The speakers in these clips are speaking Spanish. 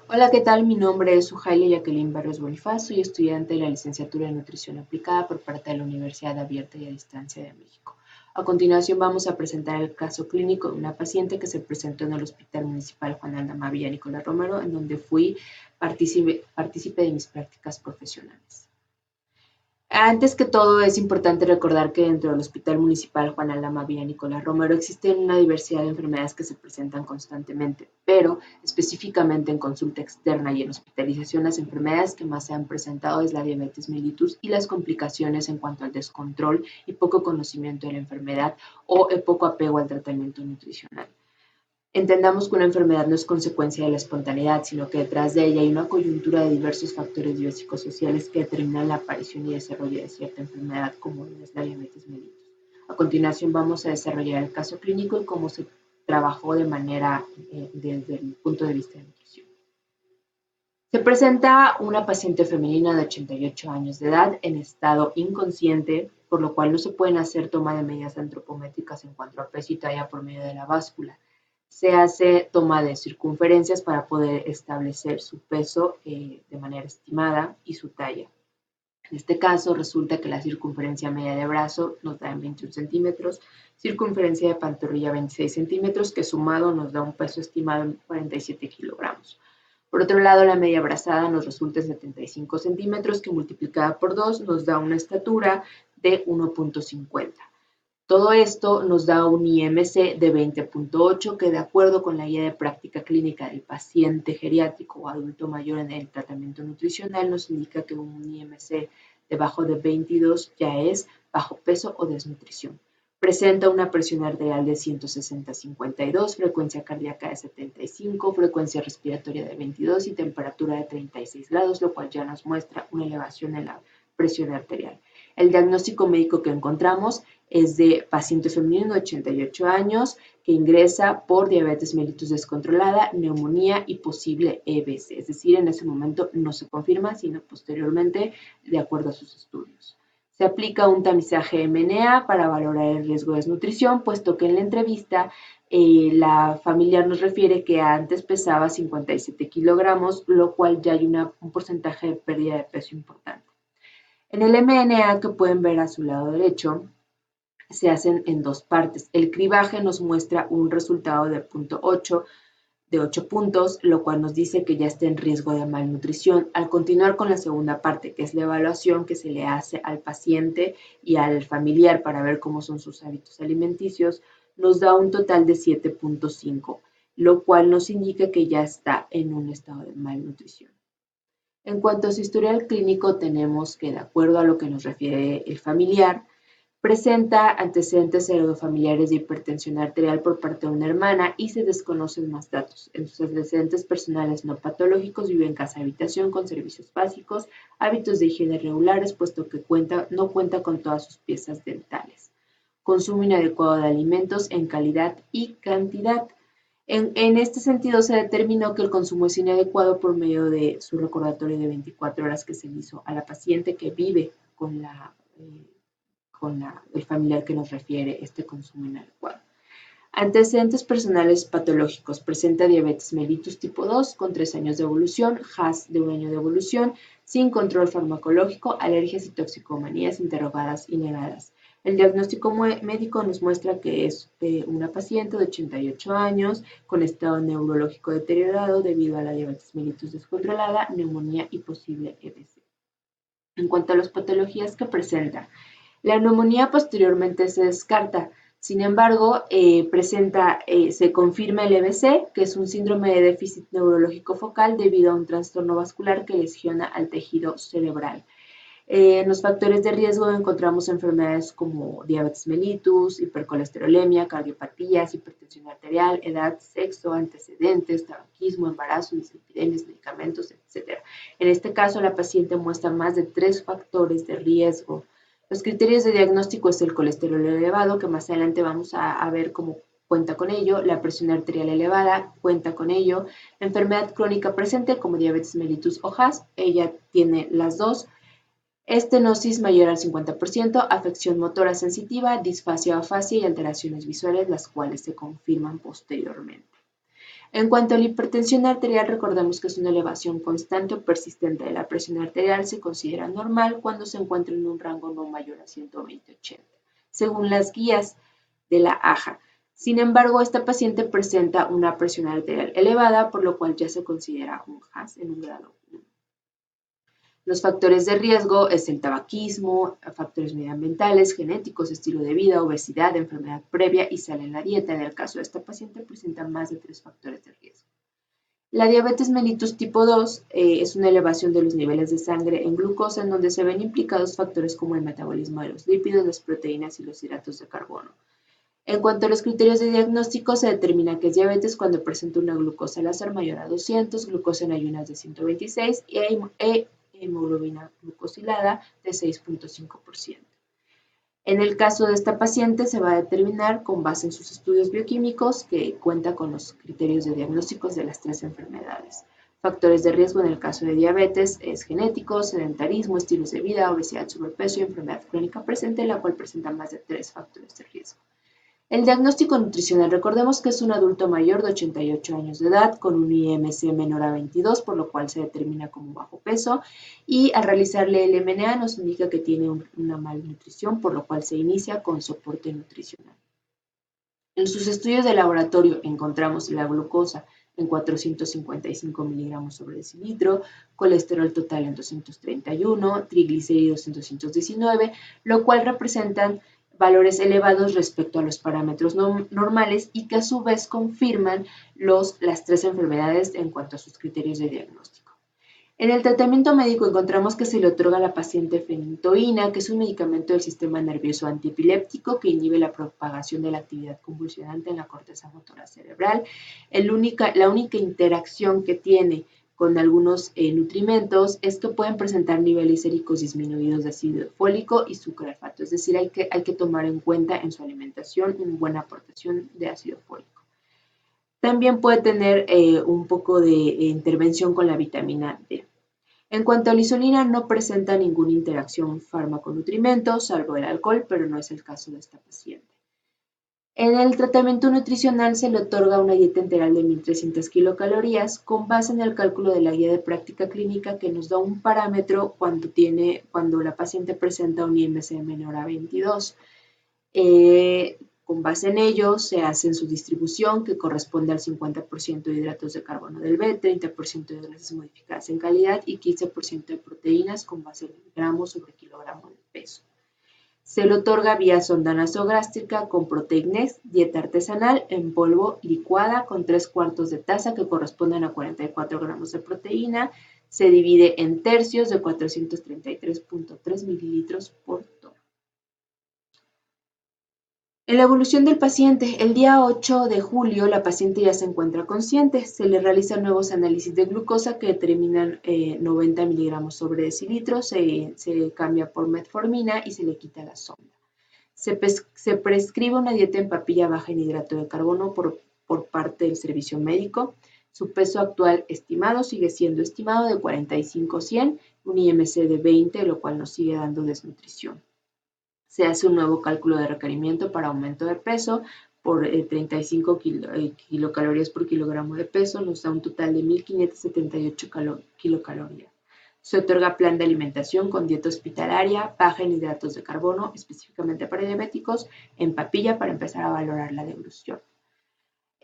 Hola, ¿qué tal? Mi nombre es Sujaila Jacqueline Barrios Bonifaz, soy estudiante de la licenciatura en Nutrición Aplicada por parte de la Universidad Abierta y a Distancia de México. A continuación vamos a presentar el caso clínico de una paciente que se presentó en el Hospital Municipal Juan Aldama Villa Nicolás Romero, en donde fui partícipe de mis prácticas profesionales. Antes que todo, es importante recordar que dentro del Hospital Municipal Juan Aldama Villa Nicolás Romero existen una diversidad de enfermedades que se presentan constantemente, pero específicamente en consulta externa y en hospitalización, las enfermedades que más se han presentado es la diabetes mellitus y las complicaciones en cuanto al descontrol y poco conocimiento de la enfermedad o el poco apego al tratamiento nutricional. Entendamos que una enfermedad no es consecuencia de la espontaneidad, sino que detrás de ella hay una coyuntura de diversos factores biopsicosociales que determinan la aparición y desarrollo de cierta enfermedad, como es la diabetes mellitus. A continuación vamos a desarrollar el caso clínico y cómo se trabajó de manera desde el punto de vista de nutrición. Se presenta una paciente femenina de 88 años de edad en estado inconsciente, por lo cual no se pueden hacer toma de medidas antropométricas en cuanto a peso y talla por medio de la báscula. Se hace toma de circunferencias para poder establecer su peso de manera estimada y su talla. En este caso resulta que la circunferencia media de brazo nos da en 21 centímetros, circunferencia de pantorrilla 26 centímetros, que sumado nos da un peso estimado en 47 kilogramos. Por otro lado, la media brazada nos resulta en 75 centímetros, que multiplicada por 2 nos da una estatura de 1.50. Todo esto nos da un IMC de 20.8, que de acuerdo con la guía de práctica clínica del paciente geriátrico o adulto mayor en el tratamiento nutricional, nos indica que un IMC debajo de 22 ya es bajo peso o desnutrición. Presenta una presión arterial de 160/52, frecuencia cardíaca de 75, frecuencia respiratoria de 22 y temperatura de 36 grados, lo cual ya nos muestra una elevación en la presión arterial. El diagnóstico médico que encontramos es de paciente femenino de 88 años que ingresa por diabetes mellitus descontrolada, neumonía y posible EBC. Es decir, en ese momento no se confirma, sino posteriormente de acuerdo a sus estudios. Se aplica un tamizaje MNA para valorar el riesgo de desnutrición, puesto que en la entrevista la familiar nos refiere que antes pesaba 57 kilogramos, lo cual ya hay un porcentaje de pérdida de peso importante. En el MNA que pueden ver a su lado derecho, se hacen en dos partes. El cribaje nos muestra un resultado de 8 puntos, lo cual nos dice que ya está en riesgo de malnutrición. Al continuar con la segunda parte, que es la evaluación que se le hace al paciente y al familiar para ver cómo son sus hábitos alimenticios, nos da un total de 7.5, lo cual nos indica que ya está en un estado de malnutrición. En cuanto a su historial clínico, tenemos que, de acuerdo a lo que nos refiere el familiar, presenta antecedentes heredofamiliares de hipertensión arterial por parte de una hermana y se desconocen más datos. En sus antecedentes personales no patológicos vive en casa habitación con servicios básicos, hábitos de higiene regulares, puesto que no cuenta con todas sus piezas dentales. Consumo inadecuado de alimentos en calidad y cantidad. En este sentido, se determinó que el consumo es inadecuado por medio de su recordatorio de 24 horas que se le hizo a la paciente que vive con el familiar que nos refiere este consumo inadecuado. Antecedentes personales patológicos. Presenta diabetes mellitus tipo 2 con 3 años de evolución, HAS de 1 año de evolución, sin control farmacológico, alergias y toxicomanías interrogadas y negadas. El diagnóstico médico nos muestra que es una paciente de 88 años con estado neurológico deteriorado debido a la diabetes mellitus descontrolada, neumonía y posible EBC. En cuanto a las patologías que presenta, la neumonía posteriormente se descarta. Sin embargo, se confirma el EBC, que es un síndrome de déficit neurológico focal debido a un trastorno vascular que lesiona al tejido cerebral. En los factores de riesgo encontramos enfermedades como diabetes mellitus, hipercolesterolemia, cardiopatías, hipertensión arterial, edad, sexo, antecedentes, tabaquismo, embarazo, dislipidemias, medicamentos, etc. En este caso, la paciente muestra más de 3 factores de riesgo. Los criterios de diagnóstico es el colesterol elevado, que más adelante vamos a ver cómo cuenta con ello, la presión arterial elevada cuenta con ello, la enfermedad crónica presente como diabetes mellitus o HAS, ella tiene las dos, estenosis mayor al 50%, afección motora sensitiva, disfasia o afasia y alteraciones visuales, las cuales se confirman posteriormente. En cuanto a la hipertensión arterial, recordemos que es una elevación constante o persistente de la presión arterial, se considera normal cuando se encuentra en un rango no mayor a 120/80, según las guías de la AJA. Sin embargo, esta paciente presenta una presión arterial elevada, por lo cual ya se considera un HAS en un grado 1. Los factores de riesgo es el tabaquismo, factores medioambientales, genéticos, estilo de vida, obesidad, enfermedad previa y sal en la dieta. En el caso de esta paciente presenta más de 3 factores de riesgo. La diabetes mellitus tipo 2 es una elevación de los niveles de sangre en glucosa en donde se ven implicados factores como el metabolismo de los lípidos, las proteínas y los hidratos de carbono. En cuanto a los criterios de diagnóstico, se determina que es diabetes cuando presenta una glucosa al azar mayor a 200, glucosa en ayunas de 126 y hemoglobina glucosilada de 6.5%. En el caso de esta paciente se va a determinar con base en sus estudios bioquímicos que cuenta con los criterios de diagnósticos de las 3 enfermedades. Factores de riesgo en el caso de diabetes es genético, sedentarismo, estilos de vida, obesidad, sobrepeso y enfermedad crónica presente, la cual presenta más de 3 factores de riesgo. El diagnóstico nutricional, recordemos que es un adulto mayor de 88 años de edad con un IMC menor a 22, por lo cual se determina como bajo peso, y al realizarle el MNA nos indica que tiene una malnutrición, por lo cual se inicia con soporte nutricional. En sus estudios de laboratorio encontramos la glucosa en 455 miligramos sobre decilitro, colesterol total en 231, triglicéridos en 219, lo cual representan valores elevados respecto a los parámetros normales y que a su vez confirman las 3 enfermedades en cuanto a sus criterios de diagnóstico. En el tratamiento médico encontramos que se le otorga a la paciente fenitoína, que es un medicamento del sistema nervioso antiepiléptico que inhibe la propagación de la actividad convulsionante en la corteza motora cerebral. La única interacción que tiene con algunos nutrimentos es que pueden presentar niveles séricos disminuidos de ácido fólico y sucralfato, es decir, hay que tomar en cuenta en su alimentación una buena aportación de ácido fólico. También puede tener un poco de intervención con la vitamina D. En cuanto a la insulina, no presenta ninguna interacción fármaco-nutrimento, salvo el alcohol, pero no es el caso de esta paciente. En el tratamiento nutricional se le otorga una dieta integral de 1.300 kilocalorías con base en el cálculo de la guía de práctica clínica que nos da un parámetro cuando la paciente presenta un IMC menor a 22. Con base en ello se hace su distribución que corresponde al 50% de hidratos de carbono del B, 30% de grasas modificadas en calidad y 15% de proteínas con base en gramos sobre kilogramo de peso. Se le otorga vía sonda nasogástrica con Proteinex, dieta artesanal en polvo licuada con 3/4 de taza que corresponden a 44 gramos de proteína. Se divide en tercios de 433.3 mililitros por toma. En la evolución del paciente, el día 8 de julio la paciente ya se encuentra consciente. Se le realizan nuevos análisis de glucosa que determinan 90 miligramos sobre decilitro, se cambia por metformina y se le quita la sonda. Se prescribe una dieta en papilla baja en hidrato de carbono por parte del servicio médico. Su peso actual estimado sigue siendo estimado de 45-100, un IMC de 20, lo cual nos sigue dando desnutrición. Se hace un nuevo cálculo de requerimiento para aumento de peso por 35 kilocalorías por kilogramo de peso, nos da un total de 1.578 kilocalorías. Se otorga plan de alimentación con dieta hospitalaria, baja en hidratos de carbono, específicamente para diabéticos, en papilla para empezar a valorar la deglución.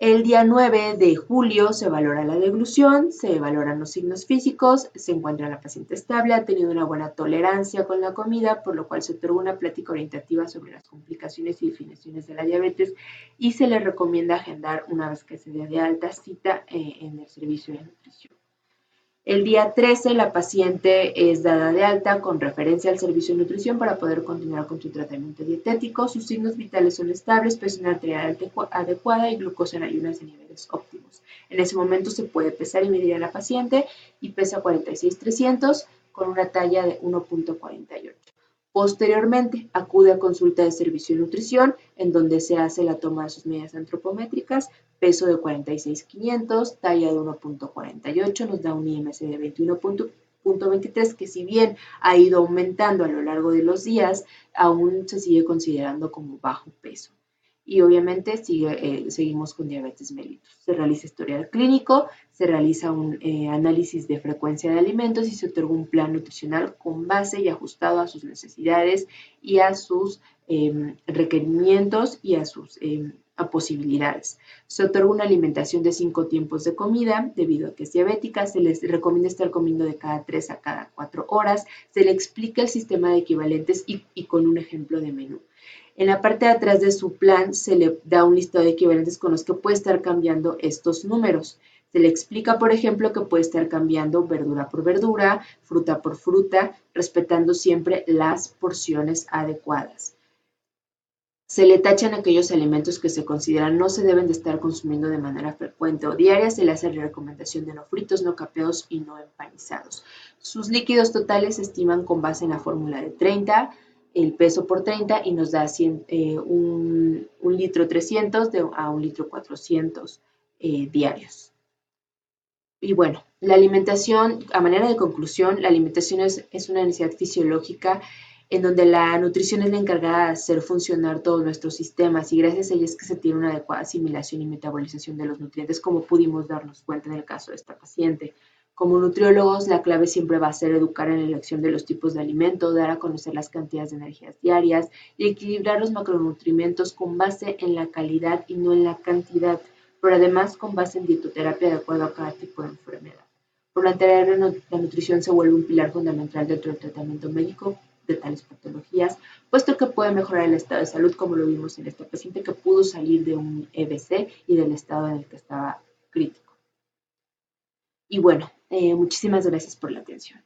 El día 9 de julio se valora la deglución, se valoran los signos físicos, se encuentra la paciente estable, ha tenido una buena tolerancia con la comida, por lo cual se otorga una plática orientativa sobre las complicaciones y definiciones de la diabetes y se le recomienda agendar una vez que se dé de alta cita en el servicio de nutrición. El día 13 la paciente es dada de alta con referencia al servicio de nutrición para poder continuar con su tratamiento dietético. Sus signos vitales son estables, presión arterial adecuada y glucosa en ayunas de niveles óptimos. En ese momento se puede pesar y medir a la paciente y pesa 46,300 con una talla de 1.48. Posteriormente, acude a consulta de servicio de nutrición, en donde se hace la toma de sus medidas antropométricas, peso de 46,500, talla de 1.48, nos da un IMC de 21.23, que si bien ha ido aumentando a lo largo de los días, aún se sigue considerando como bajo peso. y obviamente seguimos con diabetes mellitus. Se realiza historial clínico, se realiza un análisis de frecuencia de alimentos y se otorga un plan nutricional con base y ajustado a sus necesidades y a sus requerimientos y a sus a posibilidades. Se otorga una alimentación de 5 tiempos de comida debido a que es diabética. Se les recomienda estar comiendo de cada 3 a cada 4 horas. Se le explica el sistema de equivalentes y con un ejemplo de menú. En la parte de atrás de su plan se le da un listado de equivalentes con los que puede estar cambiando estos números. Se le explica, por ejemplo, que puede estar cambiando verdura por verdura, fruta por fruta, respetando siempre las porciones adecuadas. Se le tachan aquellos alimentos que se consideran no se deben de estar consumiendo de manera frecuente o diaria. Se le hace la recomendación de no fritos, no capeados y no empanizados. Sus líquidos totales se estiman con base en la fórmula de 30, el peso por 30 y nos da un litro 300 a un litro 400 diarios. Y bueno, la alimentación, a manera de conclusión, la alimentación es una necesidad fisiológica en donde la nutrición es la encargada de hacer funcionar todos nuestros sistemas y gracias a ella es que se tiene una adecuada asimilación y metabolización de los nutrientes, como pudimos darnos cuenta en el caso de esta paciente. Como nutriólogos, la clave siempre va a ser educar en la elección de los tipos de alimentos, dar a conocer las cantidades de energías diarias y equilibrar los macronutrientes con base en la calidad y no en la cantidad, pero además con base en dietoterapia de acuerdo a cada tipo de enfermedad. Por lo anterior, la nutrición se vuelve un pilar fundamental dentro del tratamiento médico de tales patologías, puesto que puede mejorar el estado de salud, como lo vimos en esta paciente que pudo salir de un EBC y del estado en el que estaba crítico. Y bueno, muchísimas gracias por la atención.